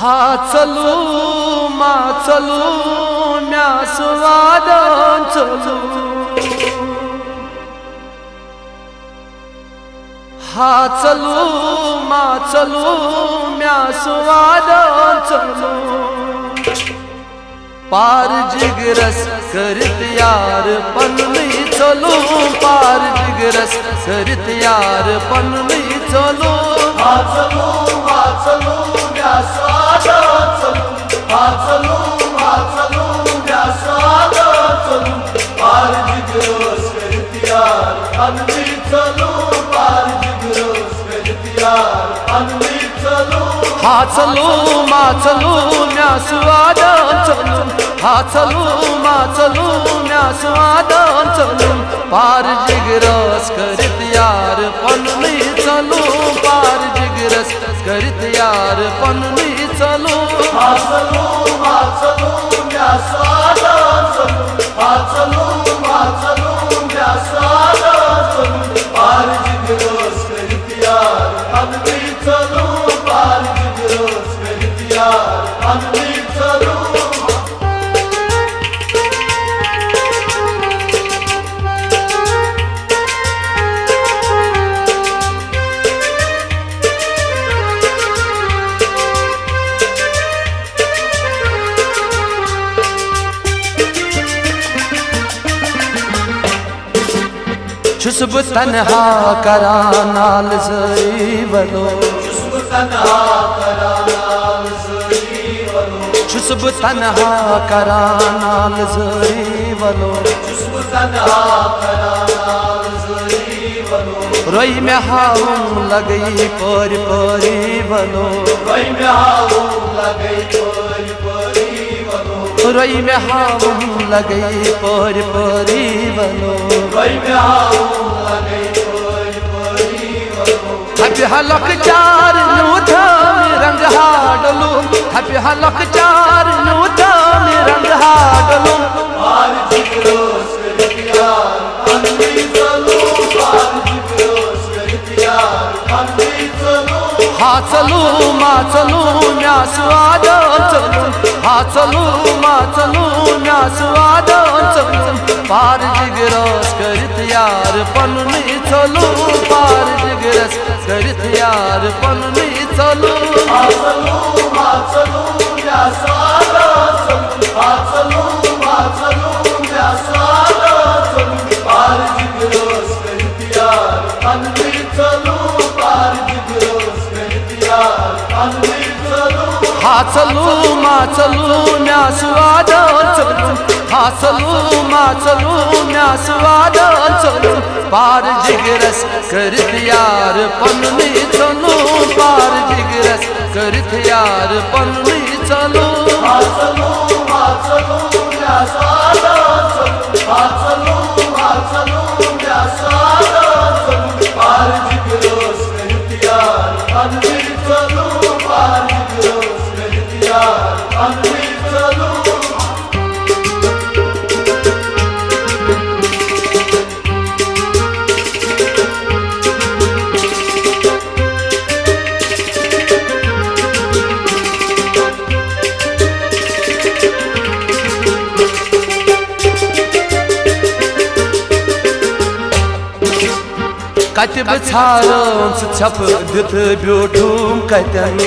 हा चलू मा चलू म्या स्वादान चलू हा चलू मा चलू म्या स्वादान चलू पार जिगरस करत यार पन नहीं चलू पार जिगरस करत यार पन नहीं चलू हा चलू मा चलू म्या स्वादान चलू हा चलू मा चलू म्या स्वादान चलू पार जिगरस करत यार पन नहीं चलू पार जिगरस करत यार पन नहीं चलू हा चलू मा चलू म्या स्वादान चलू हा चलू मा चलू म्या स्वादान चलू पार जिगरस करत यार पन नहीं चलू पार जिगरस करत यार पन नहीं चलू हा चलू मा चलू म्या स्वादान चलू हा चलू मा चलू म्या स्वादान चलू पार जिगरस करत यार पन नहीं चलू पार जिगरस करत यार पन नहीं चलू छुस्ब तन्हा करा नाल ज़री वलो छुस्ब तन्हा करा नाल ज़री वलो छुस्ब तन्हा करा नाल ज़री वलो छुस्ब तन्हा करा नाल ज़री वलो रोई में हाऊं लगई पर परी वलो रोई में हाऊं लगई पर परी वलो रोई में हाऊं लगई पर परी वलो रोई में हाऊं लगई पर परी वलो हबी हलक चार नूथा में रंग हाडलू हबी हलक चार नूथा में रंग हाडलू पार जिगरस करत यार पन नहीं चलू पार जिगरस करत यार पन नहीं चलू हा चलू मा चलू म्या स्वादान चलू हा चलू मा चलू म्या स्वादान चलू पार जिगरस करत यार पन नहीं चलू पार जिगरस करत यार पन नहीं चलू हा चलू मा चलू म्या स्वादान चलू हा चलू मा चलू म्या स्वादान चलू पार जिगरस करत यार पन नहीं चलू पार जिगरस करत यार पन नहीं चलू हा चलू मा चलू म्या स्वादान चलू हा चलू मा चलू म्या स्वादान चलू पार जिगरस करत यार पन नहीं चलू पार जिगरस करत यार पन नहीं चलू हा चलू मा चलू म्या स्वादान चलू हा चलू मा चलू म्या स्वादान चलू पार जिगरस करत यार पन नहीं चलू पार जिगरस करत यार पन नहीं चलू कत बछारों से छप दित ब्यूठूम कतन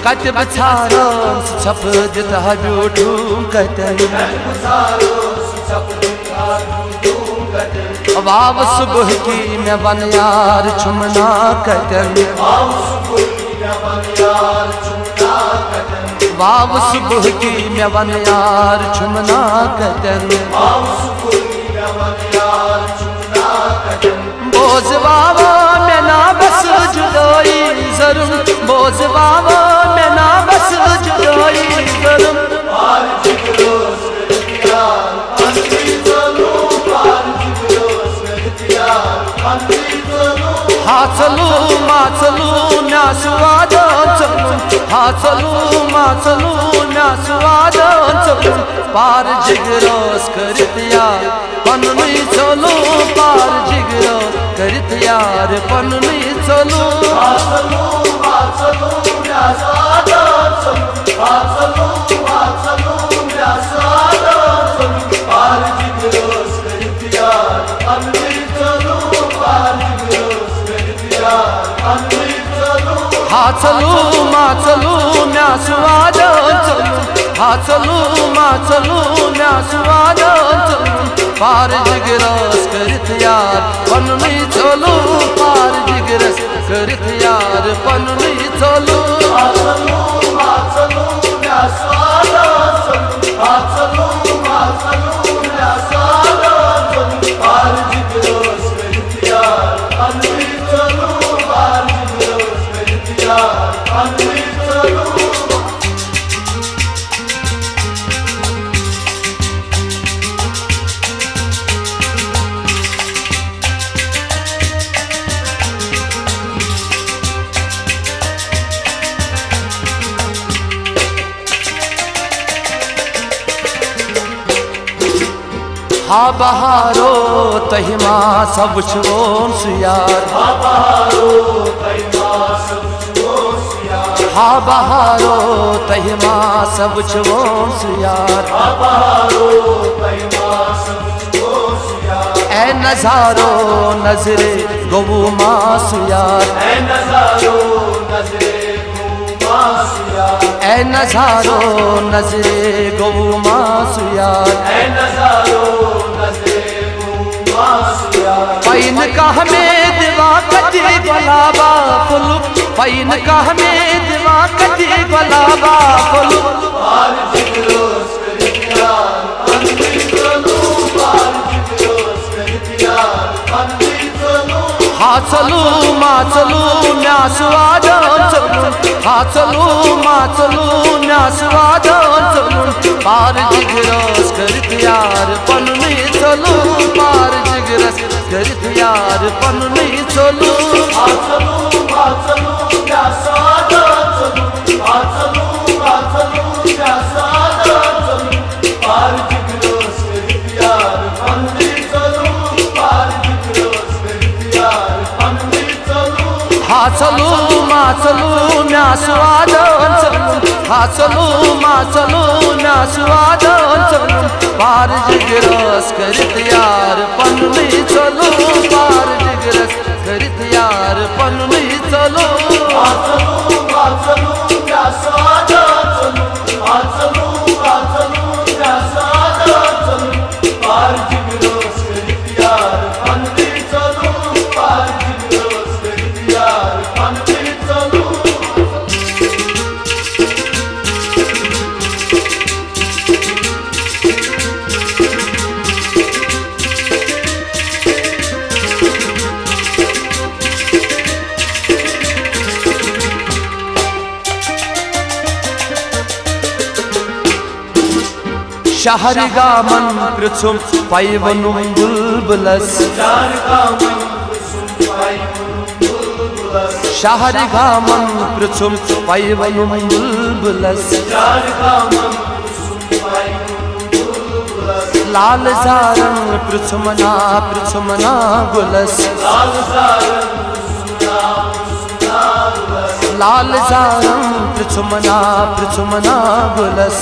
कत बछारों से छप दित ब्यूठूम कतन वाव सुबह की मैं बन यार छुमना कतन वाव सुबह की मैं बन यार छुमना कतन बोझ बाबा में ना बस जुदाई जरूर बोझ बाबा में ना बस जुदाई जरूर पार जिगरस करत यार पन नहीं चलू पार जिगरस करत यार पन नहीं चलू हा चलू मा चलू म्या स्वादान चलू हा चलू मा चलू म्या स्वादान चलू पार जिगरस करित यार पनुनी चलो पार जिगरस करित यार पनुनी चलो हा चलू मा चलू म्या स्वादन चलू हा चलू मा चलू म्या स्वादन चलू पार जिगरस करित यार पनुनी चलू पार जिगरस करित यार पनुनी चलू हा चलू मा चलू म्या स्वादन चलू हा चलू मा चलू म्या स्वादन चलू पार जिगरस करित यार पनुनी चलू पार जिगरस करित यार पनुनी चलू हा बहारो तहिमा सब छोन सुयार हा बहारो तहिमा सब छोन सुयार हा बहारो तहिमा सब छोन सुयार हा बहारो तहिमा सब छोन सुयार ए नजारो नजरे गवू मासु यार ए नजारो नजरे ऐ नजारो नजरे गवू मासु यार ऐ नजारो नजरे गवू मासु यार पैन का हमें दिवा कति गुलाबा फुल पैन का हमें दिवा कति गुलाबा फुल पार जिगरस करित यार पनुनी चलू पार जिगरस करित यार पनुनी चलू हा चलू मा चलू म्या स्वादन चलू हा चलू मा चलू म्या स्वादन चलू पार जिगरस करित यार पनुनी चलू पार जिगरस करित यार पनुनी चलू हा चलू मा चलू म्या स्वादन चलू हा चलू मा चलू म्या स्वादन चलू पार जिगरस करित यार पनुनी चलू पार जिगरस करित यार पनुनी चलू हा चलू मा चलू म्या स्वादन चलू हा चलू मा चलू म्या स्वादन चलू पार जिगरस करित यार पनुनी चलू पार जिगरस करित यार पनुनी चलू हा चलू मा चलू म्या स्वादन चलू हा चलू मा चलू म्या स्वादन चलू पार जिगरस करित यार पनुनी चलू पार जिगरस करित यार पनुनी चलू शहरगा मन पृथुम पैवनुम बुलबुलस शहरगा मन पृथुम पैवनुम बुलबुलस लाल जारंग पृथुमना गुलस लाल जारंग पृथुमना गुलस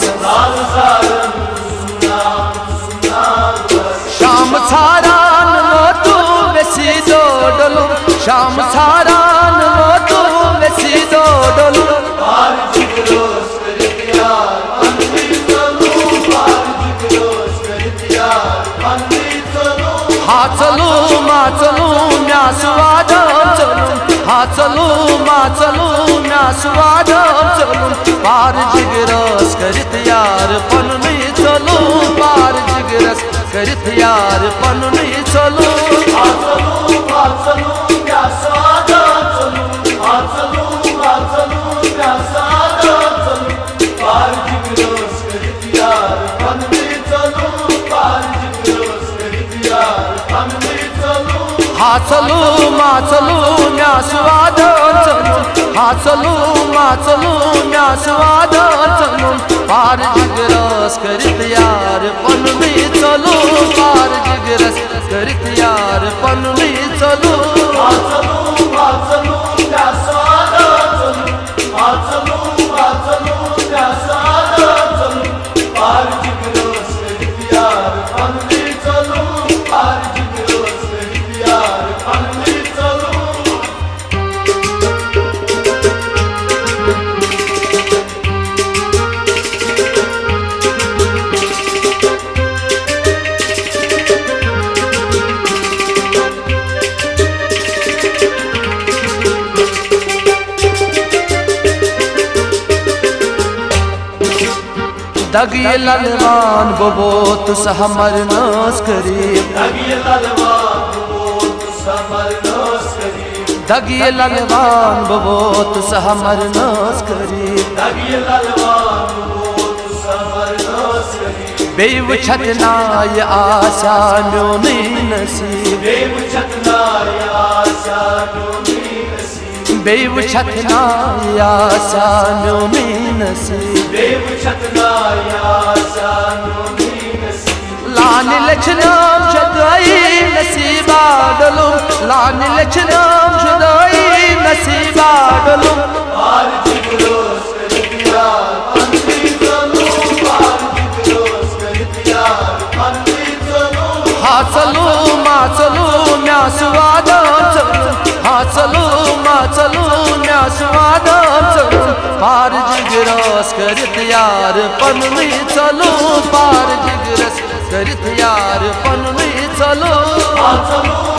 शाम छारान लो तू बेसी दो डोलू शाम छारान लो तू बेसी दो डोलू पार जिगरस करित यार पनुनी चलू पार जिगरस करित यार पनुनी चलू हा चलू मा चलू म्या स्वादन चलू हा चलू मा चलू म्या स्वादन चलू पार जिगरस करित यार पनुनी चलू पार जिगरस करित यार पनुनी चलू हा चलू मा चलू म्या स्वादन चलू हा चलू मा चलू म्या स्वादन चलू पार जिगरस करित यार पनुनी चलू पार जिगरस करित यार पनुनी चलू हा चलू मा चलू म्या स्वादन चलू हा चलू मा चलू म्या स्वादन चलू पार जिगरस करित यार दगिए ललवान बोबोत सहमर नस करीब दगिए ललवान बोबोत सहमर नस करीब दगिए ललवान बोबोत सहमर नस करीब दगिए ललवान बोबोत सहमर नस करीब बेवछत नाय आशा म्योनी नसीब बेवछत नाय आशा म्योनी नसीब बेवछत नाय आशा म्योनी नसीब बेवछत नाय आशा म्योनी नसीब लान लछनाम जुदाई नसीबा डलुम लान लछनाम जुदाई नसीबा डलुम पार जिगरोस कर दिया अंधी चलो पार जिगरोस कर दिया अंधी चलो हाँ चलू माँ चलू म्या स्वादम चलू हाँ चलू माँ चलू म्या स्वादम चलू पार जिगरस करित यार पन में चलू पार जिगरस करित यार पन में चलू चलो